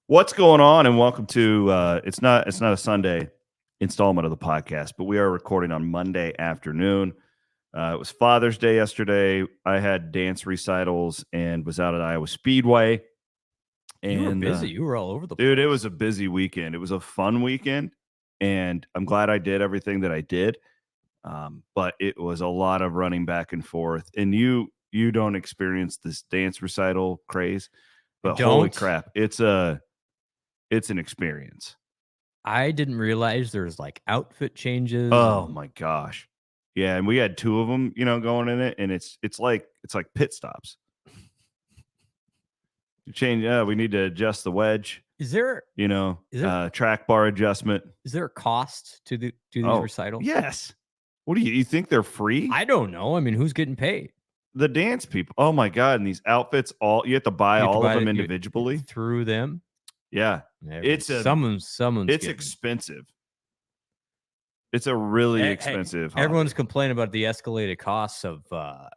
What's going on? And welcome to it's not a Sunday installment of the podcast, but we are recording on Monday afternoon. It was Father's Day yesterday. I had dance recitals and was out at Iowa Speedway. And you were busy. You were all over the place. Dude, it was a busy weekend. It was a fun weekend, and I'm glad I did everything that I did. But it was a lot of running back and forth. And you don't experience this dance recital craze, but holy crap, it's an experience. I didn't realize there's like outfit changes. Oh my gosh. Yeah, and we had two of them, going in it, and it's like pit stops. You change, we need to adjust the wedge. Is there track bar adjustment? Is there a cost to these recitals? Yes. What do you think they're free? I don't know. I mean, who's getting paid? The dance people. Oh my God. And these outfits, you have to buy all of them individually through them. Yeah. It's expensive. It's a really expensive. Everyone's complaining about the escalated costs of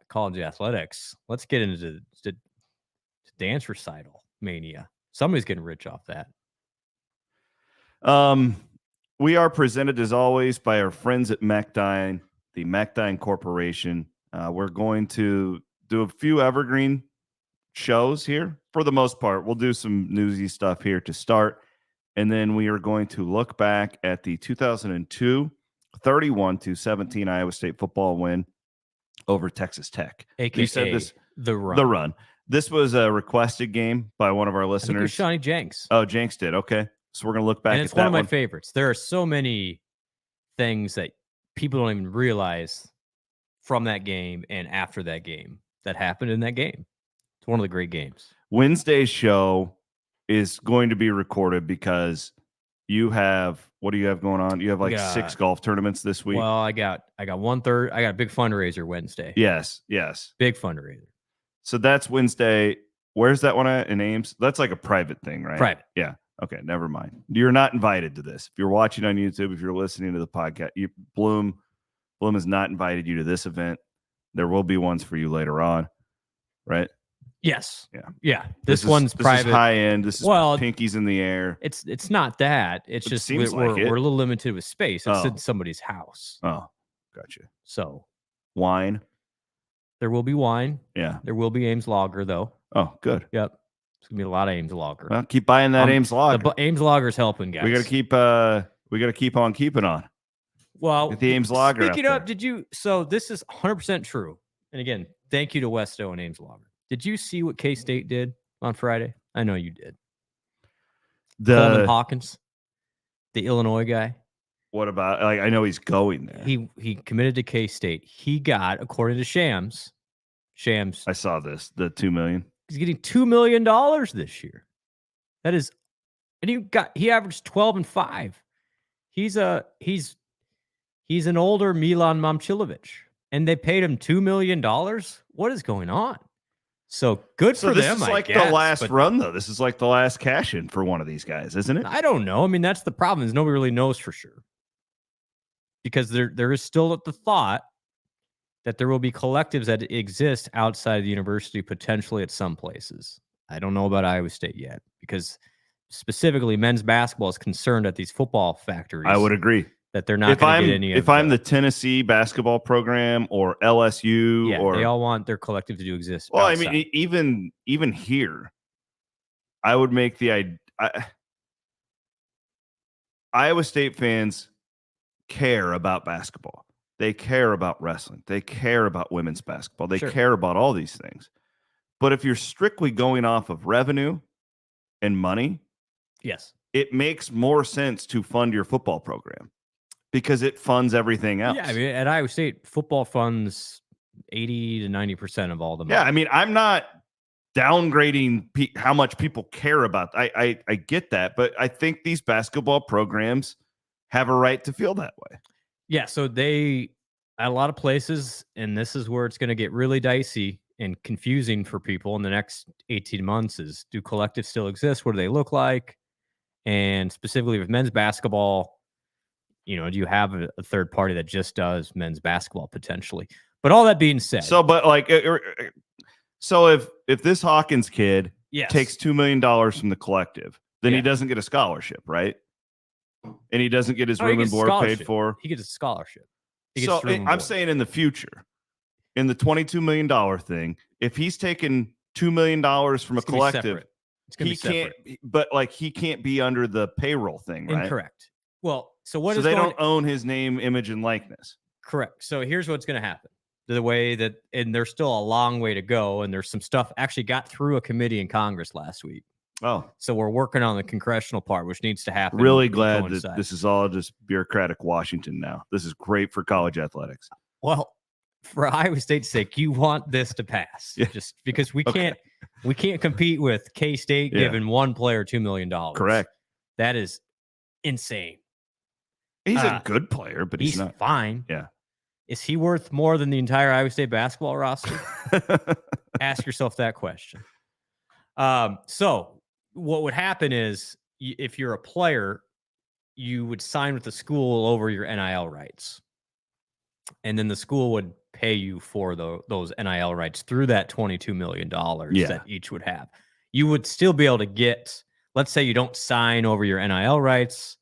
college athletics. Let's get into dance recital mania. Somebody's getting rich off that. We are presented as always by our friends at MacDine, the MacDine Corporation. We're going to do a few evergreen shows here for the most part. We'll do some newsy stuff here to start, and then we are going to look back at the 2002 31-17 Iowa State football win over Texas Tech. AKA you said this, the run. The run. This was a requested game by one of our listeners. Shawnee Jenks. Oh, Jenks did. Okay. So we're going to look back and it's at that one of my favorites. There are so many things that people don't even realize from that game and after that game that happened in that game. It's one of the great games. Wednesday's show is going to be recorded because you have, what do you have going on? You have 6 golf tournaments this week. Well, I got 1/3. I got a big fundraiser Wednesday. Yes. Big fundraiser. So that's Wednesday. Where's that one at? In Ames? That's like a private thing, right? Private. Yeah. Okay. Never mind. You're not invited to this. If you're watching on YouTube, if you're listening to the podcast, Blum has not invited you to this event. There will be ones for you later on, right? Yes. Yeah. This one's private. This is high end. This is pinkies in the air. It's not that. It's just we're a little limited with space. It's in somebody's house. Oh, gotcha. So wine. There will be wine. Yeah. There will be Ames Lager though. Oh, good. Yep. It's gonna be a lot of Ames Lager. Well, keep buying that Ames Lager. The Ames Lager's helping, guys. We gotta keep on keeping on. Well, get the Ames Lager. Speaking of, so this is 100% true. And again, thank you to Westo and Ames Lager. Did you see what K-State did on Friday? I know you did. Coleman Hawkins, the Illinois guy. What about? I know he's going there. He committed to K-State. He got, according to Shams. I saw this. The $2 million. He's getting $2 million this year. That is, and he averaged 12 and 5. He's an older Milan Momcilovic, and they paid him $2 million. What is going on? So good for them. This is the last run, though. This is like the last cash in for one of these guys, isn't it? I don't know. I mean, that's the problem. Is nobody really knows for sure, because there is still the thought that there will be collectives that exist outside the university, potentially at some places. I don't know about Iowa State yet, because specifically men's basketball is concerned at these football factories. I would agree that they're not going to get any. If I'm the Tennessee basketball program or LSU, they all want their collective to exist. Well, outside. I mean, even here, I would make Iowa State fans care about basketball. They care about wrestling. They care about women's basketball. They care about all these things. But if you're strictly going off of revenue and money, yes, it makes more sense to fund your football program because it funds everything else. Yeah, I mean, at Iowa State, football funds 80 to 90% of all the money. Yeah, I mean, I'm not downgrading how much people care about. I get that, but I think these basketball programs have a right to feel that way. Yeah, so they, at a lot of places, and this is where it's going to get really dicey and confusing for people in the next 18 months, is do collectives still exist? What do they look like? And specifically with men's basketball, do you have a third party that just does men's basketball potentially? But all that being said. So if this Hawkins kid takes $2 million from the collective, then he Yeah. doesn't get a scholarship, right? And he doesn't get his Oh, he room and gets a board paid scholarship. for. He gets a scholarship. He gets So his room and I'm board. saying in the future, in the $22 million thing, if he's taking $2 million from a It's gonna be collective, separate. It's gonna he be separate. can't. But like he can't be under the payroll thing, right? Incorrect. Well, so what So is they going don't own his name, image, and likeness. correct. So here's what's going to happen. The way that, and there's still a long way to go, and there's some stuff actually got through a committee in Congress last week. Oh, So we're working on the congressional part, which needs to happen. really and glad coincide. that this is all just bureaucratic Washington now. This is great for college athletics. Well, for Iowa State's sake, you want this to pass, Yeah. just because we Okay. can't compete with K-State Yeah. giving one player $2 million. Correct. That is insane. He's a good player, but he's not. fine. Yeah. Is he worth more than the entire Iowa State basketball roster? Ask yourself that question. So what would happen is if you're a player, you would sign with the school over your NIL rights. And then the school would pay you for those NIL rights through that $22 million that each would have. You would still be able to get, let's say you don't sign over your NIL rights,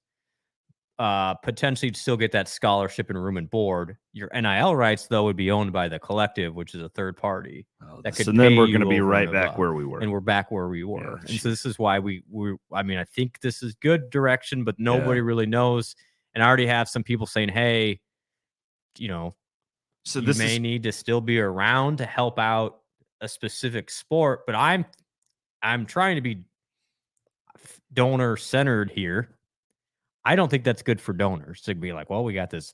potentially you'd still get that scholarship and room and board. Your NIL rights, though, would be owned by the collective, which is a third party. That could so then pay we're you going to be over right and back above. where we were. And we're back where we were. Yeah, and so this is why I mean, I think this is good direction, but nobody really knows. And I already have some people saying, hey, so you this may need to still be around to help out a specific sport, but I'm trying to be donor centered here. I don't think that's good for donors to be like, well, we got this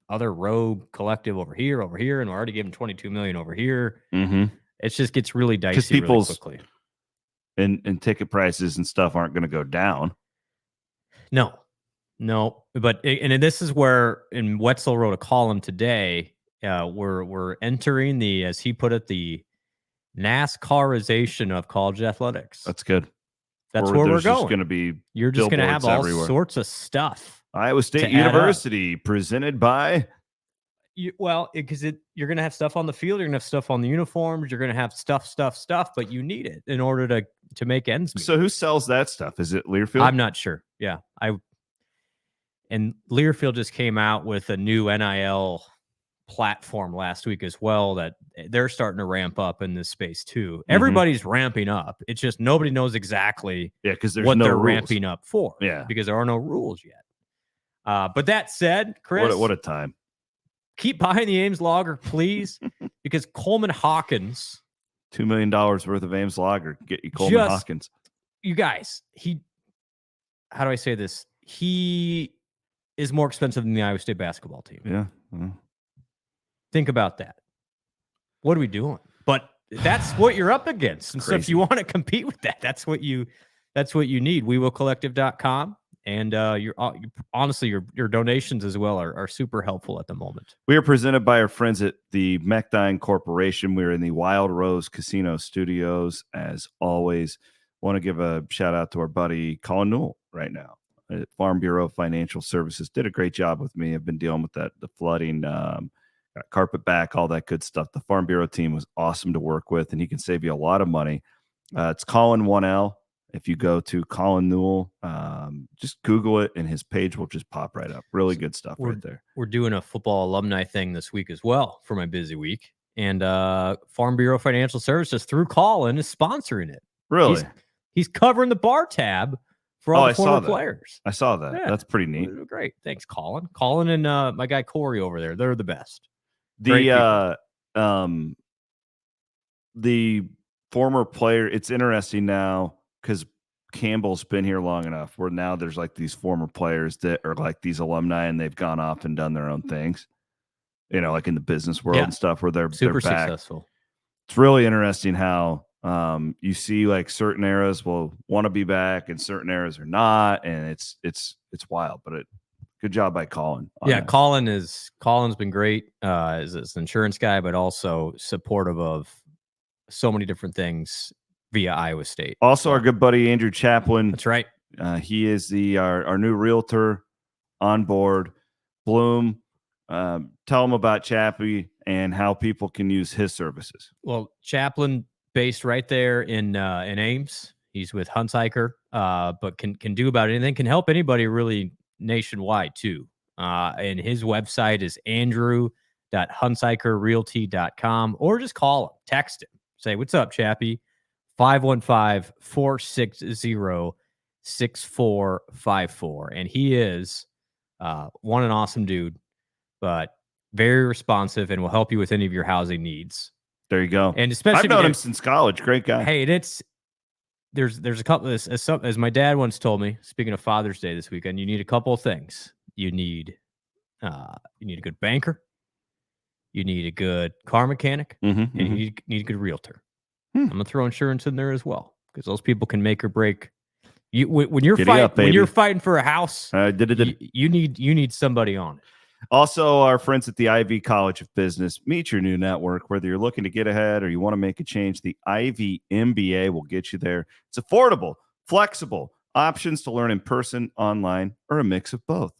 other rogue collective over here, and we're already giving 22 million over here. Mm-hmm. It just gets really dicey really quickly. And ticket prices and stuff aren't going to go down. No, but and this is where, and Wetzel wrote a column today. We're entering the, as he put it, the NASCARization of college athletics. That's good. That's where we're going. Going to be You're just going to have all everywhere. Sorts of stuff. Iowa State University presented by. Because you're going to have stuff on the field. You're going to have stuff on the uniforms. You're going to have stuff, but you need it in order to make ends meet. So who sells that stuff? Is it Learfield? I'm not sure. Yeah. And Learfield just came out with a new NIL platform last week as well that they're starting to ramp up in this space too. Everybody's ramping up. It's just nobody knows exactly because what they're rules. ramping up for. Yeah. Because there are no rules yet. But that said, Chris, what a time. Keep buying the Ames Lager, please, because Coleman Hawkins, $2 million worth of Ames Lager, get you Coleman Hawkins. You guys, how do I say this? He is more expensive than the Iowa State basketball team. Yeah. Think about that. What are we doing? But that's what you're up against. And so if you want to compete with that, that's what you need. WeWillCollective.com. And honestly, your donations as well are super helpful at the moment. We are presented by our friends at the McDine Corporation. We're in the Wild Rose Casino Studios. As always, want to give a shout out to our buddy Colin Newell right now at Farm Bureau Financial Services. Did a great job with me. I've been dealing with the flooding, carpet back, all that good stuff. The Farm Bureau team was awesome to work with, and he can save you a lot of money. It's Colin 1L. If you go to Colin Newell, just Google it, and his page will just pop right up. Really good stuff right there. We're doing a football alumni thing this week as well for my busy week. And Farm Bureau Financial Services through Colin is sponsoring it. Really? He's covering the bar tab for all the former players. I saw that. Yeah. That's pretty neat. Great. Thanks, Colin. Colin and my guy Corey over there. They're the best. The former player, it's interesting now because Campbell's been here long enough where now there's like these former players that are like these alumni and they've gone off and done their own things, like in the business world and stuff where they're super back. Successful. It's really interesting how you see like certain eras will want to be back and certain eras are not. And it's wild, but good job by Colin. Yeah. Colin's been great as an insurance guy, but also supportive of so many different things via Iowa State. Also, our good buddy Andrew Chaplin. That's right. He is our new realtor on board. Blum, tell him about Chappie and how people can use his services. Well, Chaplin, based right there in Ames. He's with Huntsiker. but can do about anything, can help anybody really nationwide too. And his website is andrew.hunsikerrealty.com, or just call him, text him, say, "What's up, Chappie?" 515-460-6454. And he is one an awesome dude, but very responsive and will help you with any of your housing needs. There you go. And especially I've known him since college. Great guy. Hey, and there's a couple of as my dad once told me, speaking of Father's Day this weekend, you need a couple of things. You need a good banker, you need a good car mechanic, and you need a good realtor. I'm gonna throw insurance in there as well, because those people can make or break you when you're when you're fighting for a house. You need somebody on it. Also, our friends at the Ivy College of Business, meet your new network. Whether you're looking to get ahead or you want to make a change, the Ivy MBA will get you there. It's affordable, flexible, options to learn in person, online, or a mix of both.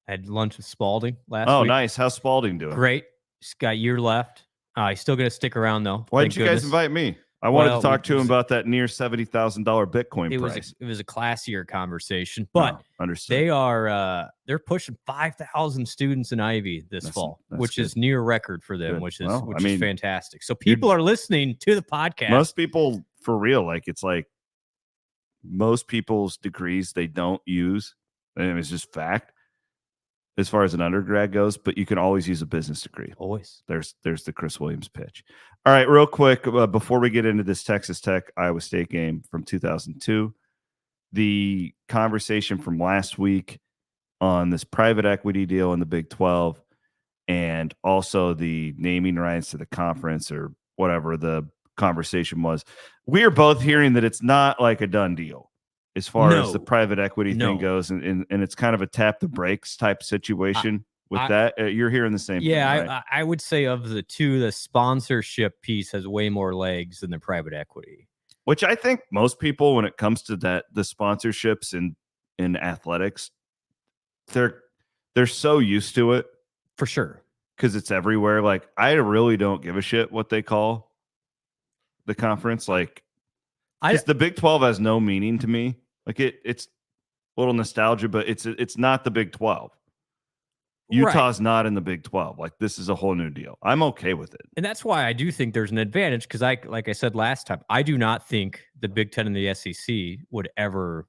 I had lunch with Spalding last week. Oh, nice. How's Spalding doing? Great. He's got a year left. He's still going to stick around, though. Why did you guys invite me? I wanted to talk to him about that near $70,000 Bitcoin price. It was a classier conversation, but they're pushing 5,000 students in Ivy this fall, which is near record for them, which is fantastic. So people are listening to the podcast. Most people, for real, it's like most people's degrees they don't use, and it's just fact as far as an undergrad goes, but you can always use a business degree. Always. There's the Chris Williams pitch. All right, real quick, before we get into this Texas Tech Iowa State game from 2002, the conversation from last week on this private equity deal in the Big 12, and also the naming rights to the conference, or whatever the conversation was, we are both hearing that it's not like a done deal as far as the private equity thing goes, and it's kind of a tap the brakes type situation with that. You're hearing the same thing, right? I would say of the two, the sponsorship piece has way more legs than the private equity. Which I think most people, when it comes to the sponsorships in athletics, they're so used to it. For sure. Because it's everywhere. Like, I really don't give a shit what they call the conference. Like, because the Big 12 has no meaning to me. Like, it's a little nostalgia, but it's not the Big 12. Utah's not in the Big 12. Like, this is a whole new deal. I'm okay with it. And that's why I do think there's an advantage, because like I said last time, I do not think the Big 10 and the SEC would ever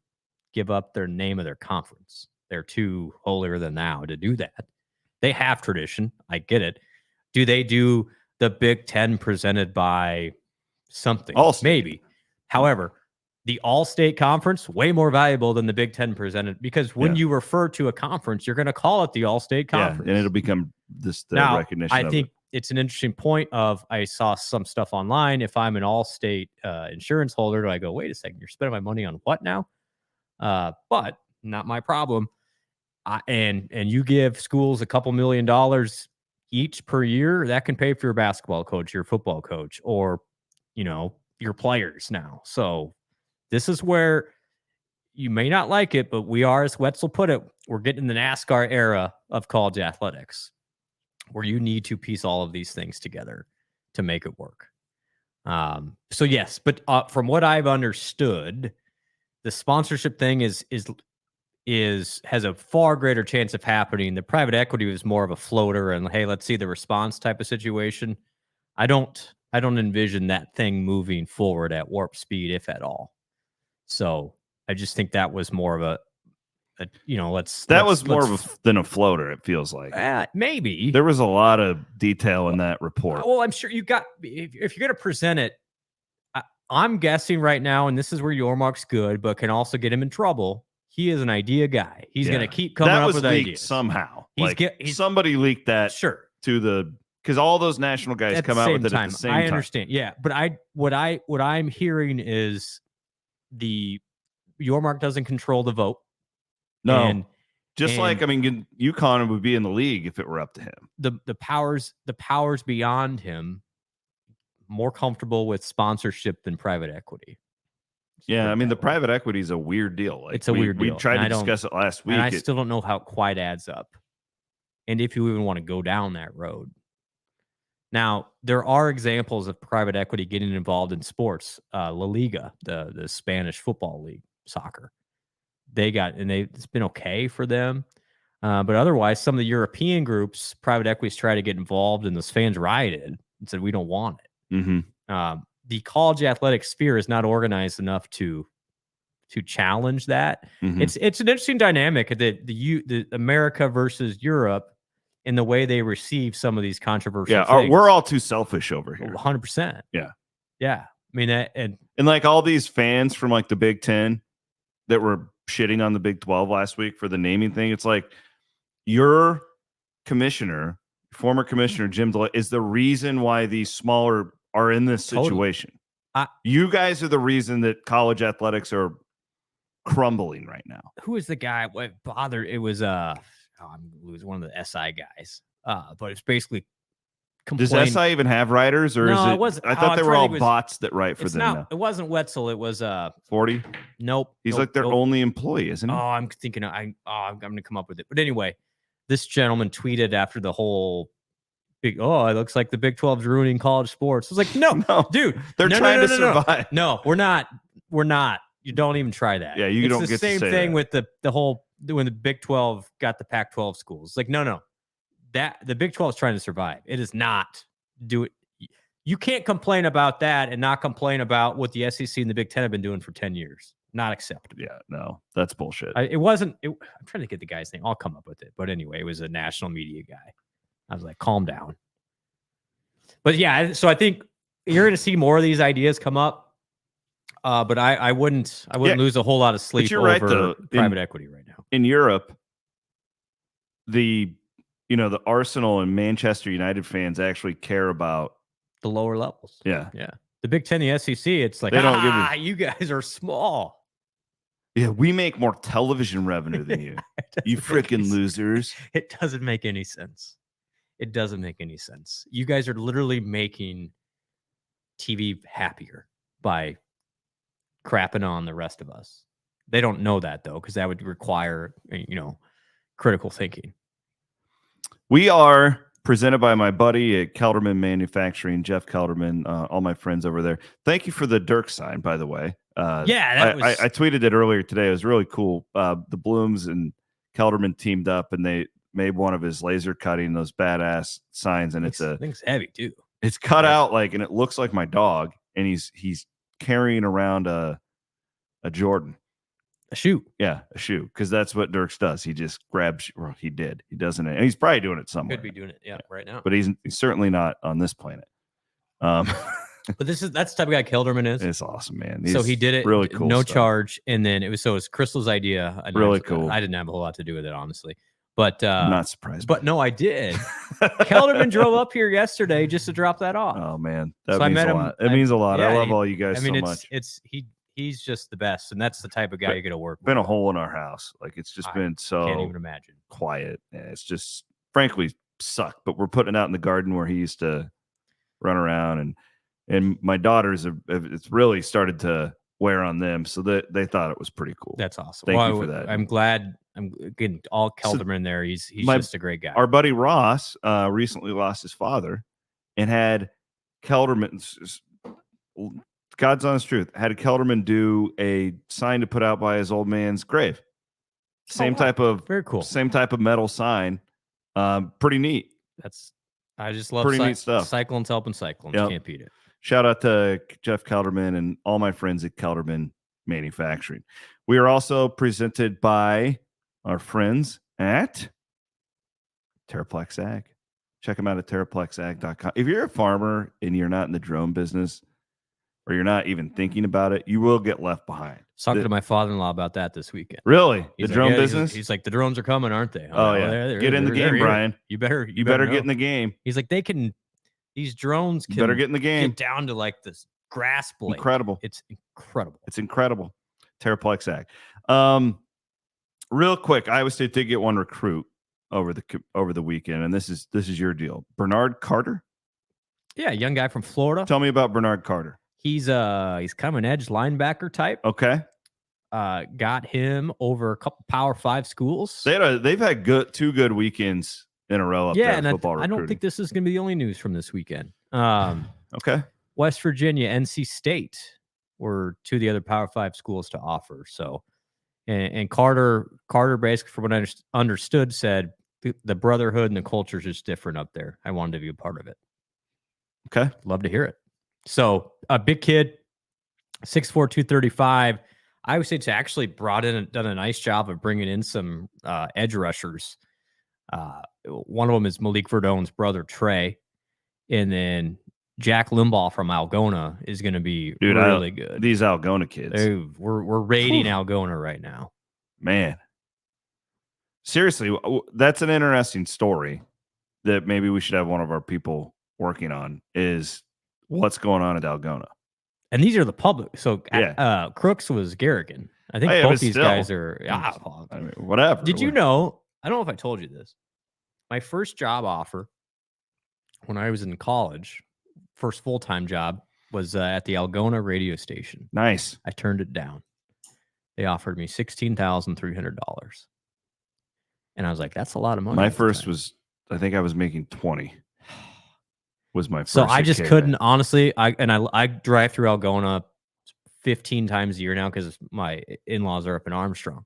give up their name of their conference. They're too holier than thou to do that. They have tradition. I get it. Do they do the Big 10 presented by something? Maybe. However, the All-State Conference, way more valuable than the Big 10 presented, because when you refer to a conference, you're going to call it the All-State Conference. Yeah, and it'll become the recognition I think it's an interesting point of, I saw some stuff online. If I'm an All-State insurance holder, do I go, wait a second, you're spending my money on what now? But not my problem. And you give schools a couple $1 million each per year, that can pay for your basketball coach, your football coach, or, your players now. So this is where you may not like it, but we are, as Wetzel put it, we're getting in the NASCAR era of college athletics, where you need to piece all of these things together to make it work. So yes, but from what I've understood, the sponsorship thing has a far greater chance of happening. The private equity was more of a floater and, hey, let's see the response type of situation. I don't envision that thing moving forward at warp speed, if at all. So I just think that was more of than a floater. It feels like maybe there was a lot of detail in that report. Well, I'm sure you got, if you're going to present it, I'm guessing right now, and this is where Yormark's good, but can also get him in trouble. He is an idea guy. He's going to keep coming up with ideas somehow. Somebody leaked that to because all those national guys come out with it at the same time. I understand. Yeah, but what I'm hearing is the Yormark doesn't control the vote. No. UConn would be in the league if it were up to him. The powers beyond him more comfortable with sponsorship than private equity. Yeah, the private equity is a weird deal. It's a weird deal. We tried to discuss it last week. And I still don't know how it quite adds up, and if you even want to go down that road. Now, there are examples of private equity getting involved in sports. La Liga, the Spanish football league, soccer. it's been okay for them. But otherwise, some of the European groups, private equities, try to get involved, and those fans rioted and said, we don't want it. Mm-hmm. The college athletic sphere is not organized enough to challenge that. Mm-hmm. It's an interesting dynamic, the America versus Europe, in the way they receive some of these controversial things. We're all too selfish over here. 100%. Yeah. I mean, and like all these fans from like the Big Ten that were shitting on the Big 12 last week for the naming thing. It's like your commissioner, former commissioner Jim DeLay, is the reason why these smaller are in this situation. You guys are the reason that college athletics are crumbling right now. Who is the guy? What bothered? It was it was one of the SI guys. But it's basically Does SI even have writers, or no, is it? It wasn't. I thought they were all bots that write for them. Now. It wasn't Wetzel. It was 40. Nope. He's like their only employee, isn't he? Oh, I'm thinking. I'm going to come up with it. But anyway, this gentleman tweeted after the whole big. Oh, it looks like the Big 12's ruining college sports. I was like, no, dude, they're trying to survive. No, we're not. We're not. You don't even try that. Yeah, you don't get to say that. It's the same thing with the whole when the Big 12 got the Pac-12 schools. Like, no, that the Big 12 is trying to survive. It is not. Do it. You can't complain about that and not complain about what the SEC and the Big 10 have been doing for 10 years. Not acceptable. Yeah, no, that's bullshit. I'm trying to get the guy's name. I'll come up with it. But anyway, it was a national media guy. I was like, calm down. But yeah, so I think you're going to see more of these ideas come up. But I wouldn't lose a whole lot of sleep over private equity right now. In Europe, the Arsenal and Manchester United fans actually care about the lower levels. Yeah. The Big Ten, the SEC, it's like, they don't give you guys are small. Yeah, we make more television revenue than you. You freaking losers. It doesn't make any sense. It doesn't make any sense. You guys are literally making TV happier by crapping on the rest of us. They don't know that, though, because that would require, critical thinking. We are presented by my buddy at Kelderman Manufacturing, Jeff Kelderman, all my friends over there. Thank you for the Dirk sign, by the way. I tweeted it earlier today. It was really cool. The Blums and Kelderman teamed up, and they made one of his laser cutting, those badass signs, and thing's heavy too. It's cut out and it looks like my dog, and he's carrying around a Jordan. A shoe. Yeah, a shoe. Because that's what Dirks does. He just grabs, well, he did. He doesn't. And he's probably doing it somewhere. Could be doing it, right now. But he's certainly not on this planet. But that's the type of guy Kelderman is. It's awesome, man. So he did it really cool. No stuff. charge. And then it was Crystal's idea. Really cool. I didn't have a whole lot to do with it, honestly. But I'm not surprised. But no, I did. Kelderman drove up here yesterday just to drop that off. Oh man. That means a lot. It means a lot. I love all you guys so much. He's just the best, and that's the type of guy you're gonna work with. Been a hole in our house. It's just been so can't even imagine. Quiet. Yeah, it's just frankly sucked. But we're putting it out in the garden where he used to run around, and my daughters it's really started to wear on them, so that they thought it was pretty cool. That's awesome. Thank you for that. I'm glad. I'm getting all Kelderman there. He's just a great guy. Our buddy Ross recently lost his father, and had Kelderman's. God's honest truth, had Kelderman do a sign to put out by his old man's grave. Type of very cool. Same type of metal sign. Pretty neat. I just love pretty neat stuff. Cyclones helping cyclones. Yep. Can't beat it. Shout out to Jeff Kelderman and all my friends at Kelderman Manufacturing. We are also presented by our friends at Terraplex Ag. Check them out at terraplexag.com. If you're a farmer and you're not in the drone business, or you're not even thinking about it, you will get left behind. Talking to my father-in-law about that this weekend. Really? The drone business? He's like, the drones are coming, aren't they? Get in the game, Brian. You better get in the game. He's like, these drones can better get in the game. Get down to like this grass blade. Incredible. It's incredible. It's incredible. Terraplex Ag. Real quick, Iowa State did get one recruit over the weekend, and this is your deal. Bernard Carter? Yeah, young guy from Florida. Tell me about Bernard Carter. He's kind of an edge linebacker type. Okay. Got him over a couple Power 5 schools. They've had two good weekends in a row up there. And I don't think this is going to be the only news from this weekend. Okay. West Virginia, NC State were two of the other Power 5 schools to offer. So And Carter basically, from what I understood, said the brotherhood and the culture is just different up there. I wanted to be a part of it. Okay. Love to hear it. So a big kid, 6'4", 235. I would say it's actually brought in and done a nice job of bringing in some edge rushers. One of them is Malik Verdon's brother, Trey. And then Jack Limbaugh from Algona is going to be really good. These Algona kids. We're raiding Algona right now. Man. Seriously, that's an interesting story that maybe we should have one of our people working on, is what's going on at Algona. And these are the public. So Yeah. Crooks was Garrigan. I think both these guys are. I mean, whatever. Did you know? I don't know if I told you this. My first job offer when I was in college, first full-time job, was at the Algona radio station. Nice. I turned it down. They offered me $16,300. And I was like, that's a lot of money. My first was, I think I was making 20. Was my first. So I just couldn't, honestly. I drive through Algona 15 times a year now because my in-laws are up in Armstrong.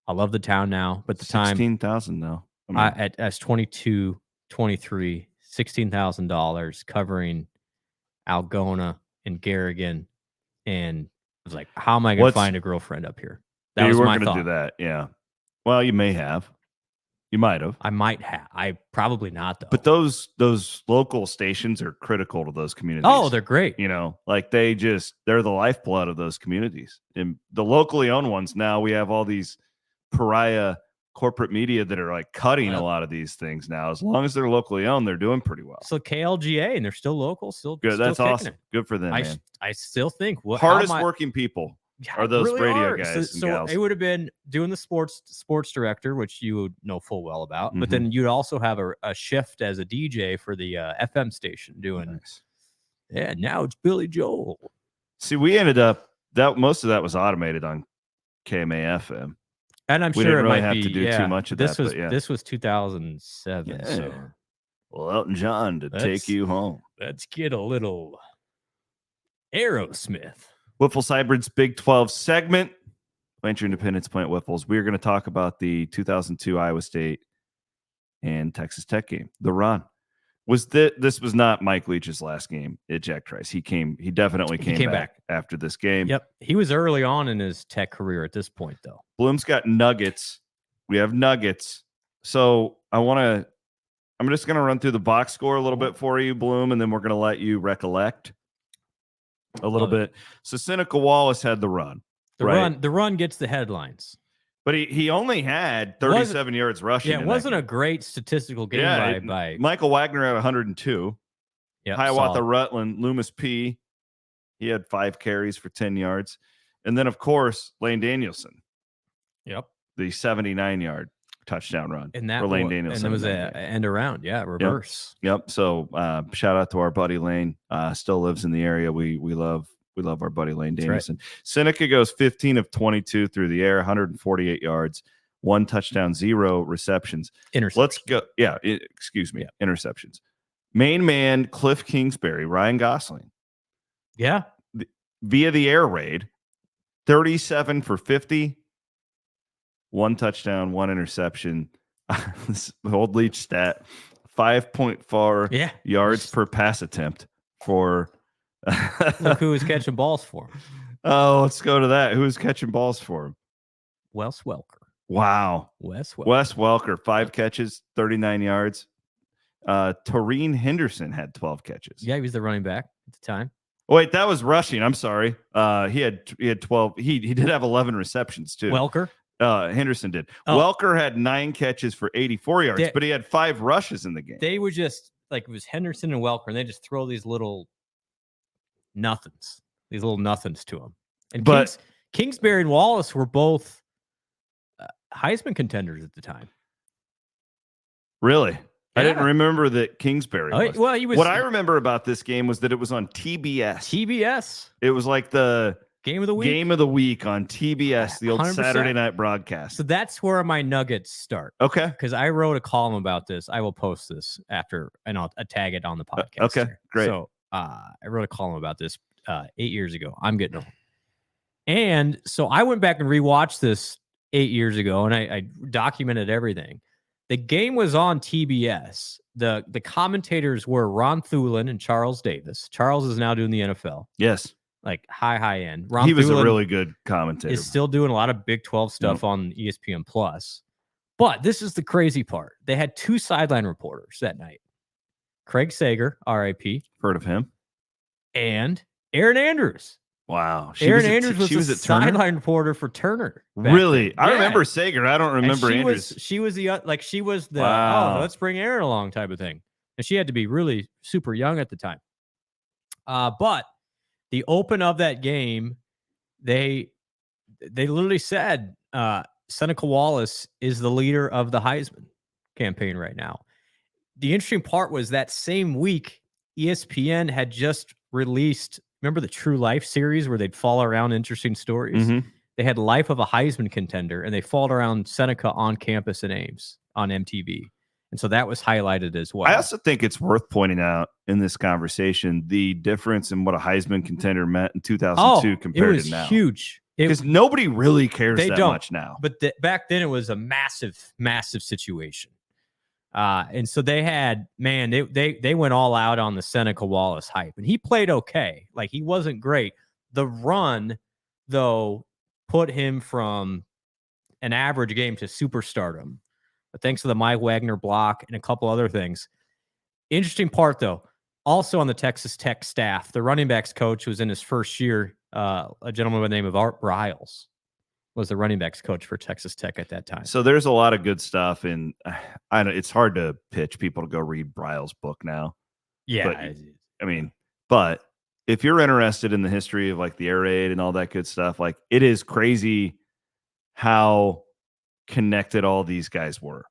I love the town now, but the time 16,000 though. I was 22, 23, $16,000 covering Algona and Garrigan, and I was like, how am I going to find a girlfriend up here? That was my thought. You weren't going to do that, yeah. Well, you may have. You might have. I might have. I probably not, though. But those local stations are critical to those communities. Oh, they're great. You know, like they're the lifeblood of those communities. And the locally owned ones, now we have all these pariah corporate media that are like cutting a lot of these things now. As long as they're locally owned, they're doing pretty well. So KLGA, and they're still local, still good. That's awesome. Good for them, man. I still think hardest working people are those really radio guys. So it would have been doing the sports director, which you would know full well about. Mm-hmm. But then you'd also have a shift as a DJ for the FM station doing. Nice. Yeah, now it's Billy Joel. See, we ended up that most of that was automated on KMA FM. And I'm sure it might have to do too much of this that. This was 2007. Yeah. So. Well, Elton John to take you home. Let's get a little Aerosmith. Wiffles Hybrid's Big 12 segment. Plant your independence, plant Wiffles. We're going to talk about the 2002 Iowa State and Texas Tech game. The run. This was not Mike Leach's last game at Jack Trice. He definitely came back after this game. Yep. He was early on in his Tech career at this point, though. Blum's got nuggets. We have nuggets. So I'm just going to run through the box score a little bit for you, Blum, and then we're going to let you recollect a little bit. So Seneca Wallace had the run. The run gets the headlines. But he only had 37 yards rushing. Yeah, it wasn't a great statistical game by Michael Wagner had 102. Yep, Hiawatha Rutland, Loomis P. He had 5 carries for 10 yards. And then, of course, Lane Danielson. Yep. The 79-yard touchdown run for Lane Danielson. And it was an end around. Yeah, reverse. Yep. So shout out to our buddy Lane. Still lives in the area. We love our buddy Lane Danielson. Right. Seneca goes 15 of 22 through the air, 148 yards, 1 touchdown, 0 receptions. Let's go. Yeah, excuse me. Yeah. Interceptions. Main man, Cliff Kingsbury, Ryan Gosling. Yeah. Via the air raid, 37 for 50, 1 touchdown, 1 interception. This old Leach stat, 5.4 yards per pass attempt for. Look who was catching balls for him. Oh, let's go to that. Who was catching balls for him? Wes Welker. Wow. Wes Welker, 5 catches, 39 yards. Taurine Henderson had 12 catches. Yeah, he was the running back at the time. Oh, wait, that was rushing. I'm sorry. He had 12. He did have 11 receptions too. Welker? Henderson did. Oh. Welker had 9 catches for 84 yards, but he had 5 rushes in the game. They were just like, it was Henderson and Welker, and they just throw these little nothings to him. And Kingsbury and Wallace were both Heisman contenders at the time. Really? Yeah. I didn't remember that Kingsbury was. Well, he was. What I remember about this game was that it was on TBS. TBS. It was like the game of the week on TBS, the old 100%. Saturday night broadcast. So that's where my nuggets start. Okay. Because I wrote a column about this. I will post this after, and I'll tag it on the podcast. Okay, great. So I wrote a column about this 8 years ago. I'm getting old. And so I went back and rewatched this 8 years ago, and I documented everything. The game was on TBS. The commentators were Ron Thulin and Charles Davis. Charles is now doing the NFL, Yes. like high end. Ron He was a Thulin really good commentator. is still doing a lot of Big 12 stuff on ESPN Plus. But this is the crazy part. They had 2 sideline reporters that night. Craig Sager, RIP. Heard of him. And Aaron Andrews. Wow. Aaron Andrews was a sideline reporter for Turner. Really? Then. I remember Sager. I don't remember Andrews. She was the Wow. oh, let's bring Aaron along type of thing. And she had to be really super young at the time. But the open of that game, they literally said Seneca Wallace is the leader of the Heisman campaign right now. The interesting part was that same week, ESPN had just released, remember the True Life series where they'd follow around interesting stories? Mm-hmm. They had Life of a Heisman Contender, and they followed around Seneca on campus in Ames on MTV. And so that was highlighted as well. I also think it's worth pointing out in this conversation the difference in what a Heisman contender meant in 2002 compared to now. It was huge. Because nobody really cares that much now. But back then it was a massive, massive situation. And so they had, man, they went all out on the Seneca Wallace hype. And he played okay. Like, he wasn't great. The run, though, put him from an average game to superstardom. But thanks to the Mike Wagner block and a couple other things. Interesting part, though, also on the Texas Tech staff, the running backs coach was in his first year, a gentleman by the name of Art Briles was the running backs coach for Texas Tech at that time. So there's a lot of good stuff, and it's hard to pitch people to go read Briles' book now. Yeah. But if you're interested in the history of like the air raid and all that good stuff, like, it is crazy how connected all these guys were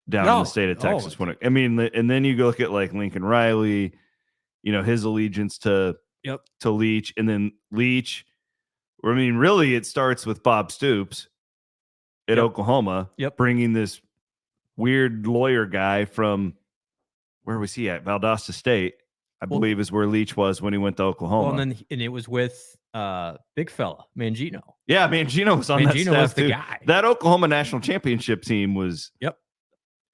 down in the state of Texas. And then you go look at like Lincoln Riley, his allegiance to Leach, and then Leach. Really, it starts with Bob Stoops at Oklahoma, bringing this weird lawyer guy from, where was he at? Valdosta State, I believe, is where Leach was when he went to Oklahoma. Well, and it was with big fella Mangino. Yeah, Mangino was on that staff was the too. guy. That Oklahoma national championship team was It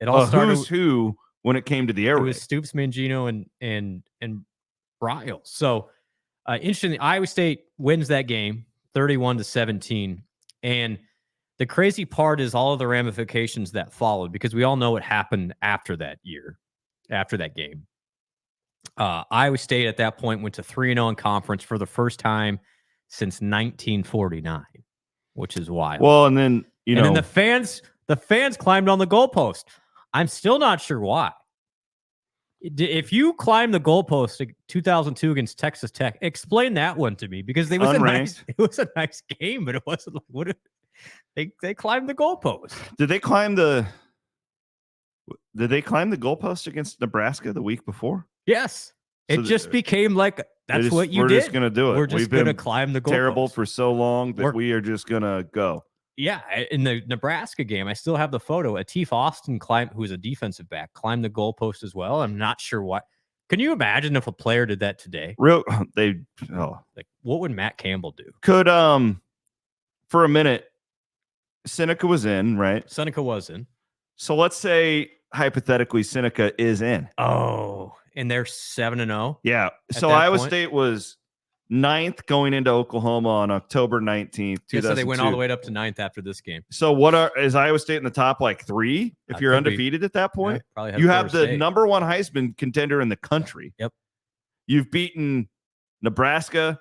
all started who's who when it came to the air raid. It was Stoops, Mangino, and Briles. So interestingly, Iowa State wins that game 31-17. And the crazy part is all of the ramifications that followed, because we all know what happened after that year, after that game. Iowa State at that point went to 3-0 in conference for the first time since 1949, which is wild. Well, and then then the fans climbed on the goalpost. I'm still not sure why. If you climb the goalpost in 2002 against Texas Tech, explain that one to me, because it was a nice game, but it wasn't like, what they climbed the goalpost. Did they climb the goalpost against Nebraska the week before? Yes. It just became like, that's what you did. We're just going to do it. We're just going to climb the goalpost. Terrible for so long that we are just going to go. Yeah, in the Nebraska game, I still have the photo. Atif Austin who was a defensive back, climbed the goalpost as well. I'm not sure what. Can you imagine if a player did that today? Like, what would Matt Campbell do? Could for a minute, Seneca was in, right? Seneca was in. So let's say hypothetically Seneca is in. Oh, and they're 7-0. Yeah. So Iowa State was 9th going into Oklahoma on October 19th, 2002. So they went all the way up to 9th after this game. So is Iowa State in the top like 3 if you're undefeated at that point? Yeah, probably you have the number 1 Heisman contender in the country. Yep. You've beaten Nebraska,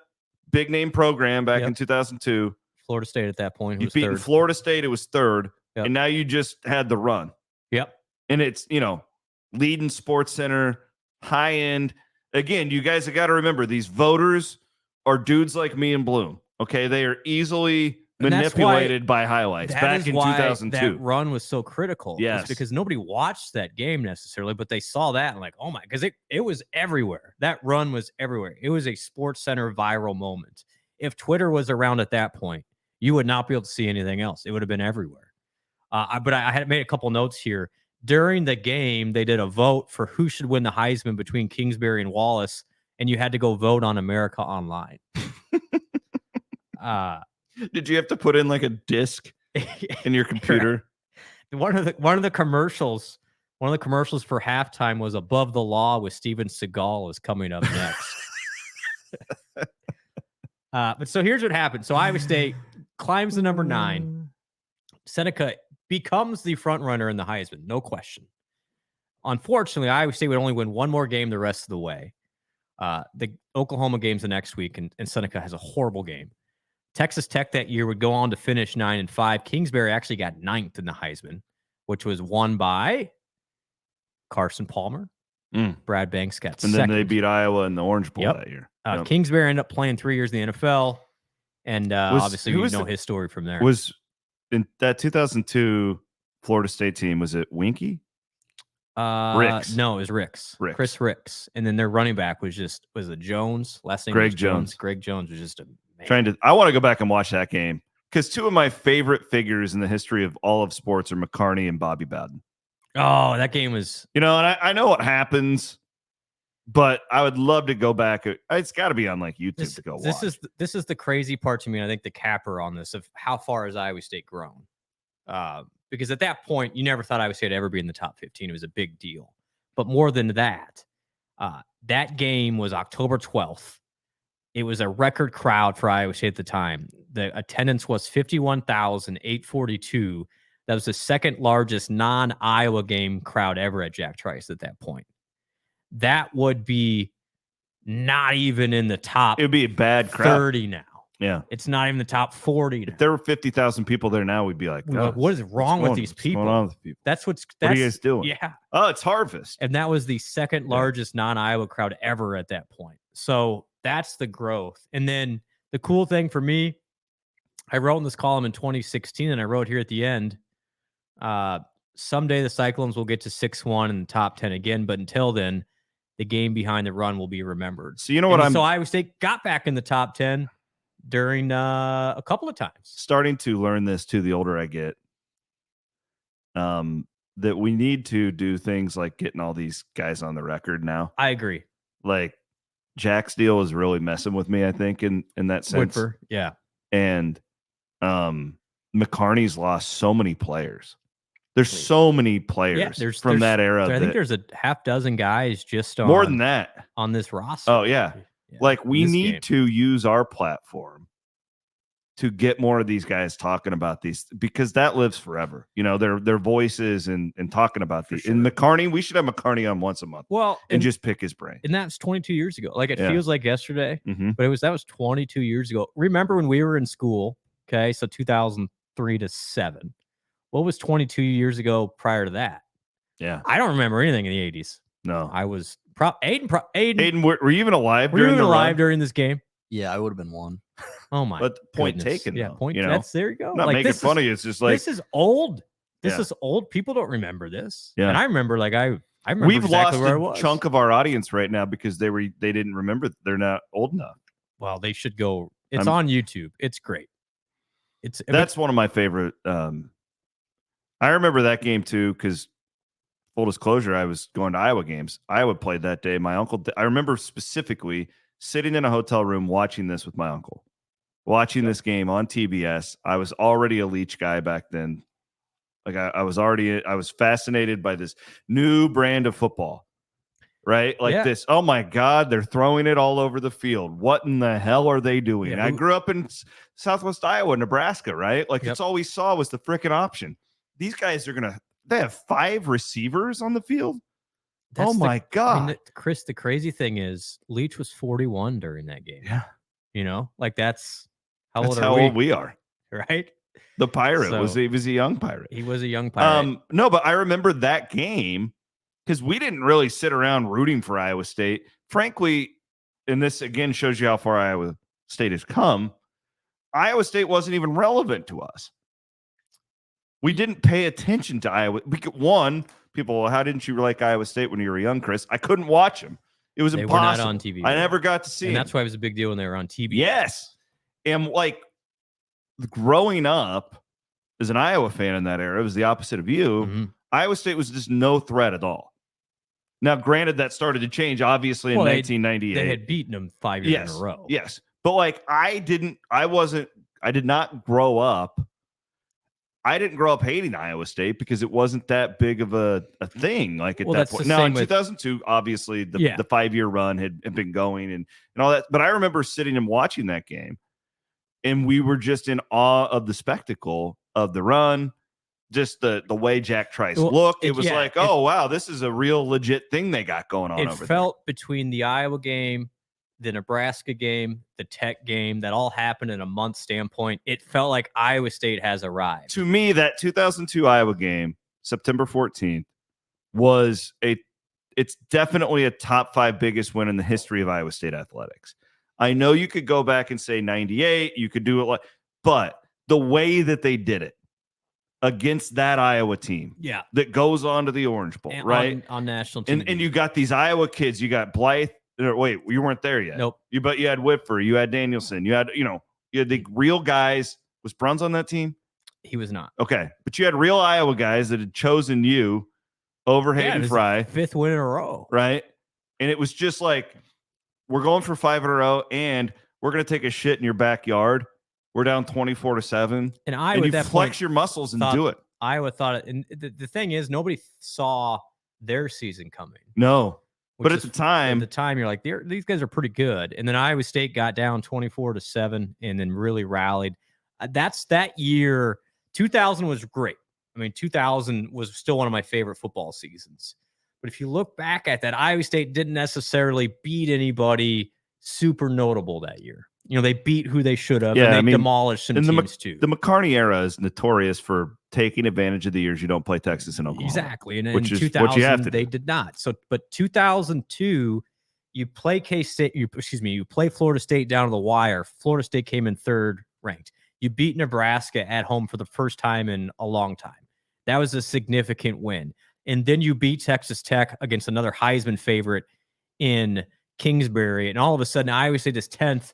big name program back in 2002. Florida State at that point. You've beaten Florida State. It was 3rd. Yep. And now you just had the run. Yep. And it's, leading Sports Center, high end. Again, you guys have got to remember, these voters are dudes like me and Blum. Okay, they are easily manipulated by highlights back in 2002. That run was so critical. Yes, because nobody watched that game necessarily, but they saw that and like, oh my, because it was everywhere. That run was everywhere. It was a Sports Center viral moment. If Twitter was around at that point, you would not be able to see anything else. It would have been everywhere. But I had made a couple notes here. During the game, they did a vote for who should win the Heisman between Kingsbury and Wallace, and you had to go vote on America Online. Did you have to put in like a disc in your computer? One of the commercials for halftime was Above the Law with Steven Seagal is coming up next. But so here's what happened. So Iowa State climbs to number 9. Seneca becomes the front runner in the Heisman, no question. Unfortunately, Iowa State would only win one more game the rest of the way. The Oklahoma game's the next week, and Seneca has a horrible game. Texas Tech that year would go on to finish 9-5. Kingsbury actually got 9th in the Heisman, which was won by Carson Palmer. Brad Banks got and second. Then they beat Iowa in the Orange Bowl that year. Kingsbury ended up playing 3 years in the NFL, and obviously you know his story from there. Was in that 2002 Florida State team, was it Winky? Ricks. No, it was Ricks. Chris Ricks. And then their running back was it Jones? Last name Greg was Jones. Greg Jones was just a man. I want to go back and watch that game because 2 of my favorite figures in the history of all of sports are McCarney and Bobby Bowden. Oh, that game was... and I know what happens, but I would love to go back. It's got to be on like YouTube to go watch. This is the crazy part to me. I think the capper on this of how far has Iowa State grown? Because at that point, you never thought Iowa State would ever be in the top 15. It was a big deal. But more than that, that game was October 12th. It was a record crowd for Iowa State at the time. The attendance was 51,842. That was the second largest non-Iowa game crowd ever at Jack Trice at that point. That would be not even in the top. It would be a bad crowd. 30 now. Yeah. It's not even the top 40 now. If there were 50,000 people there now, we'd be like, what is wrong with these people? What's going on with people? What are you guys doing? Yeah. Oh, it's Harvest. And that was the second largest non-Iowa crowd ever at that point. So that's the growth. And then the cool thing for me, I wrote in this column in 2016, and I wrote here at the end, someday the Cyclones will get to 6-1 in the top 10 again, but until then, the game behind the run will be remembered. So you know what So Iowa State got back in the top 10 during a couple of times. Starting to learn this too, the older I get, that we need to do things like getting all these guys on the record now. I agree. Like Jack Steele is really messing with me, I think, in that sense. Woodford, yeah. And McCarney's lost so many players. There's so many players from that era. I think there's a half dozen guys just more than that on this roster. Oh, yeah. Like we need to use our platform to get more of these guys talking about these, because that lives forever. Their voices and talking about these. Sure. And McCarney, we should have McCarney on once a month. Well, and just pick his brain. And that's 22 years ago. Like it feels like yesterday, but that was 22 years ago. Remember when we were in school? Okay, so 2003 to 7. What was 22 years ago prior to that? Yeah, I don't remember anything in the 80s. No, I was Aiden. Were you even alive? Were you even alive during this game? Yeah, I would have been 1. Oh my! But point goodness. taken. Yeah, though, point. There you go. Not making fun of you. It's just like this is old. This is old. People don't remember this. Yeah, and I remember. Like I remember. We've exactly lost where a chunk of our audience right now because they didn't remember. They're not old enough. Well, they should go. It's on YouTube. It's great. That's one of my favorite. I remember that game too because, full disclosure, I was going to Iowa games. Iowa played that day. My uncle. I remember specifically sitting in a hotel room watching this with my uncle, watching this game on TBS. I was already a Leach guy back then. Like I was fascinated by this new brand of football. Right? Like this, oh my God, they're throwing it all over the field. What in the hell are they doing? Yeah, I grew up in Southwest Iowa, Nebraska, right? Like that's all we saw was the freaking option. These guys they have 5 receivers on the field. Oh my God. I mean, Chris, the crazy thing is Leach was 41 during that game. Yeah. Like that's how old we are. Right? The Pirate was a young Pirate. He was a young Pirate. No, but I remember that game because we didn't really sit around rooting for Iowa State. Frankly, and this again shows you how far Iowa State has come, Iowa State wasn't even relevant to us. We didn't pay attention to Iowa. People, how didn't you like Iowa State when you were young, Chris? I couldn't watch them. It was impossible. They were not on TV. I never got to see them. And that's why it was a big deal when they were on TV. Yes. And like growing up as an Iowa fan in that era, it was the opposite of you. Mm-hmm. Iowa State was just no threat at all. Now, granted, that started to change, obviously, in 1998. They had beaten them 5 years in a row. Yes. But like I did not grow up. I didn't grow up hating Iowa State because it wasn't that big of a thing. Like at that point. Now in 2002, obviously the 5-year run had been going and all that. But I remember sitting and watching that game, and we were just in awe of the spectacle of the run, just the way Jack Trice looked. It was like, oh wow, this is a real legit thing they got going on. It felt between the Iowa game, the Nebraska game, the Tech game, that all happened in a month standpoint. It felt like Iowa State has arrived. To me, that 2002 Iowa game, September 14th, it's definitely a top 5 biggest win in the history of Iowa State athletics. I know you could go back and say 98, you could do it but the way that they did it against that Iowa team, that goes on to the Orange Bowl, right? On national TV. And you got these Iowa kids, you got Blythe. Wait, you weren't there yet. Nope. But you had Whitfer, you had Danielson, you had the real guys. Was Bruns on that team? He was not. Okay, but you had real Iowa guys that had chosen you over Hayden Fry. 5th win in a row, right? And it was just like, we're going for 5 in a row, and we're going to take a shit in your backyard. We're down 24-7, and you flex your muscles and do it. Iowa thought it, and the thing is, nobody saw their season coming. No. But at the time, you're like, these guys are pretty good. And then Iowa State got down 24-7 and then really rallied. That's that year. 2000 was great. I mean, 2000 was still one of my favorite football seasons. But if you look back at that, Iowa State didn't necessarily beat anybody super notable that year. They beat who they should have, and they demolished some teams too. The McCarney era is notorious for taking advantage of the years you don't play Texas and Oklahoma. Exactly, and which in is 2000 what you have to they do. did not. So, but 2002, you play K-State. You play Florida State down to the wire. Florida State came in 3rd ranked. You beat Nebraska at home for the first time in a long time. That was a significant win. And then you beat Texas Tech against another Heisman favorite in Kingsbury, and all of a sudden Iowa State is 10th.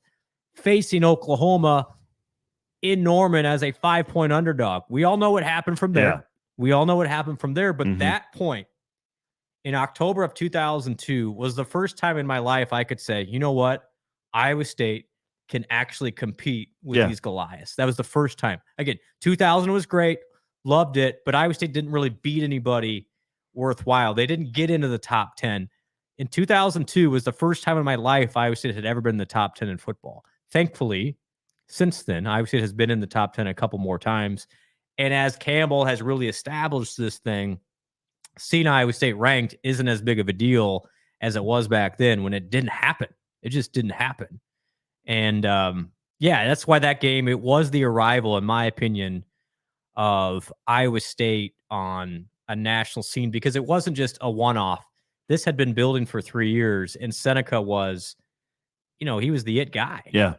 Facing Oklahoma in Norman as a 5-point underdog. We all know what happened from there. But that point in October of 2002 was the first time in my life I could say, you know what? Iowa State can actually compete with these Goliaths. That was the first time. Again, 2000 was great. Loved it. But Iowa State didn't really beat anybody worthwhile. They didn't get into the top 10. In 2002 was the first time in my life Iowa State had ever been in the top 10 in football. Thankfully, since then, Iowa State has been in the top 10 a couple more times. And as Campbell has really established this thing, seeing Iowa State ranked isn't as big of a deal as it was back then when it didn't happen. It just didn't happen. And that's why that game, it was the arrival, in my opinion, of Iowa State on a national scene, because it wasn't just a one-off. This had been building for 3 years, and Seneca was, he was the it guy. Yeah.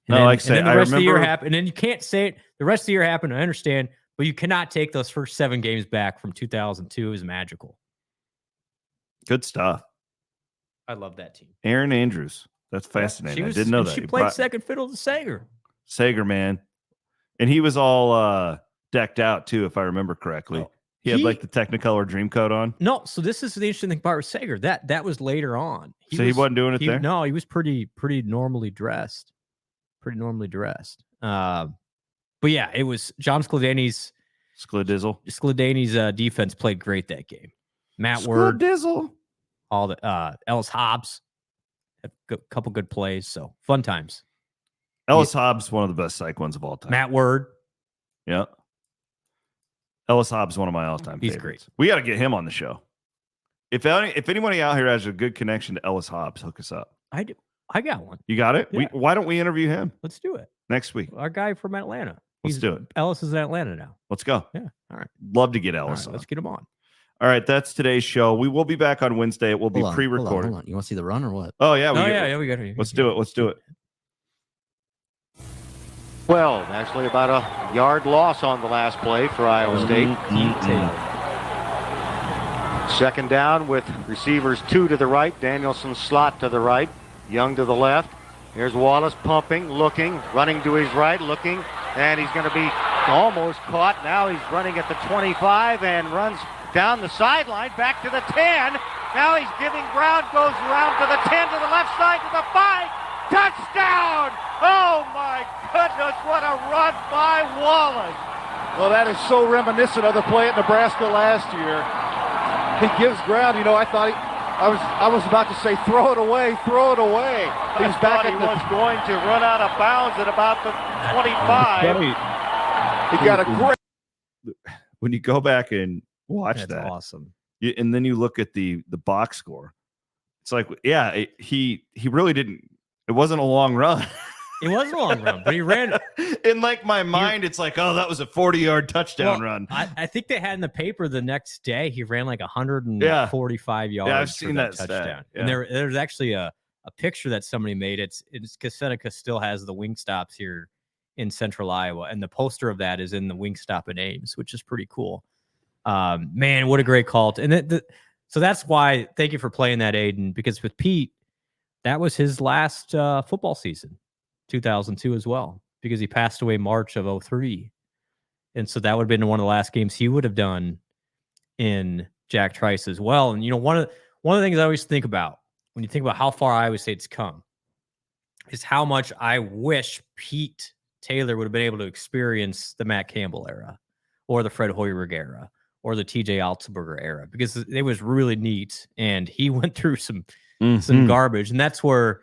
And then, like I say, the rest of the year happened, and then you can't say it. The rest of the year happened. I understand, but you cannot take those first 7 games back from 2002. It was magical. Good stuff. I love that team. Erin Andrews. That's fascinating. I didn't know that. She played second fiddle to Sager. Sager, man. And he was all decked out, too, if I remember correctly. Oh. He had like the Technicolor dream coat on. No, so this is the interesting thing about Sager. That was later on. He wasn't doing it there? No, he was pretty normally dressed. But yeah, it was John Skladany's defense played great that game. Matt Word, Skladizzle, all the Ellis Hobbs, had a couple good plays. So fun times. Ellis Hobbs, one of the best psych ones of all time. Matt Word, yeah. Ellis Hobbs, one of my all-time favorites. He's great. We got to get him on the show. If anybody out here has a good connection to Ellis Hobbs, hook us up. I do. I got one. You got it? Yeah. Why don't we interview him? Let's do it. Next week. Our guy from Atlanta. Let's do it. Ellis is in Atlanta now. Let's go. Yeah. All right. Love to get Ellis on. Let's get him on. All right. That's today's show. We will be back on Wednesday. It will be pre-recorded. Hold on. You want to see the run or what? Oh, yeah. We got it. Let's do it. Well, actually about a yard loss on the last play for Iowa State. Second down with receivers 2 to the right. Danielson slot to the right. Young to the left. Here's Wallace pumping, looking, running to his right, looking, and he's going to be almost caught. Now he's running at the 25 and runs down the sideline, back to the 10. Now he's giving ground, goes around to the 10, to the left side, to the 5, touchdown! Oh my goodness, what a run by Wallace! Well, that is so reminiscent of the play at Nebraska last year. He gives ground. You know, I thought I was about to say, throw it away, throw it away. He's back He was going to run out of bounds at about the 25. He got a great. When you go back and watch That's that, awesome. and then you look at the box score, it's like, yeah, he really didn't. It wasn't a long run. It wasn't a long run, but he ran. In like my mind, it's like, oh, that was a 40-yard touchdown run. I think they had in the paper the next day he ran like 145 yards. Yeah, I've seen that touchdown. stat. Yeah. And there's actually a picture that somebody made. It's Seneca still has the wing stops here in central Iowa, and the poster of that is in the wing stop at Ames, which is pretty cool. Man, what a great call! So that's why. Thank you for playing that, Aiden, because with Pete, that was his last football season. 2002 as well, because he passed away March of 2003. And so that would have been one of the last games he would have done in Jack Trice as well. And, you know, one of the things I always think about when you think about how far Iowa State's come is how much I wish Pete Taylor would have been able to experience the Matt Campbell era or the Fred Hoiberg era or the TJ Altenberger era, because it was really neat. And he went through some garbage. And that's where,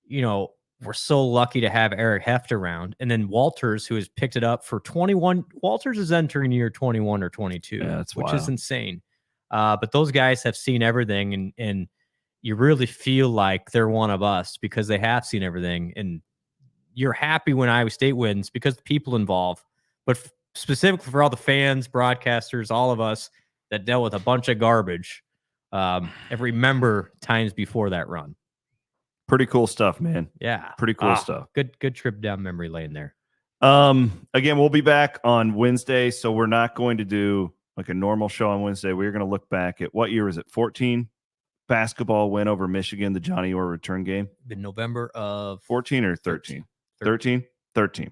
you know, we're so lucky to have Eric Heft around. And then Walters, who has picked it up for 21. Walters is entering year 21 or 22, which is insane. But those guys have seen everything, and you really feel like they're one of us because they have seen everything. And you're happy when Iowa State wins because the people involved, but specifically for all the fans, broadcasters, all of us that dealt with a bunch of garbage, and remember times before that run. Pretty cool stuff, man. Yeah. Pretty cool stuff. Good trip down memory lane there. Again, we'll be back on Wednesday, so we're not going to do like a normal show on Wednesday. We're going to look back at what year was it? 14 basketball win over Michigan, the Johnny Orr return game. In November of 14 or 13? 13.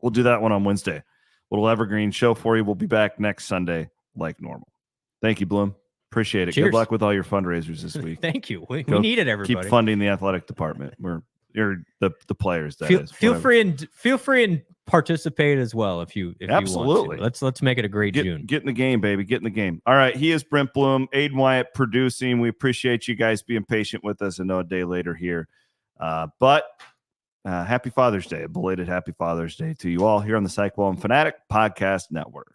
We'll do that one on Wednesday. Little evergreen show for you. We'll be back next Sunday like normal. Thank you, Blum. Appreciate it. Cheers. Good luck with all your fundraisers this week. Thank you. We needed everybody. Keep funding the athletic department. You're the players. Feel free and participate as well if you absolutely want to. Let's make it a great June. Get in the game, baby. Get in the game. All right. He is Brent Blum, Aiden Wyatt producing. We appreciate you guys being patient with us. I know a day later here, but happy Father's Day, a belated happy Father's Day to you all here on the Cyclone Fanatic Podcast Network.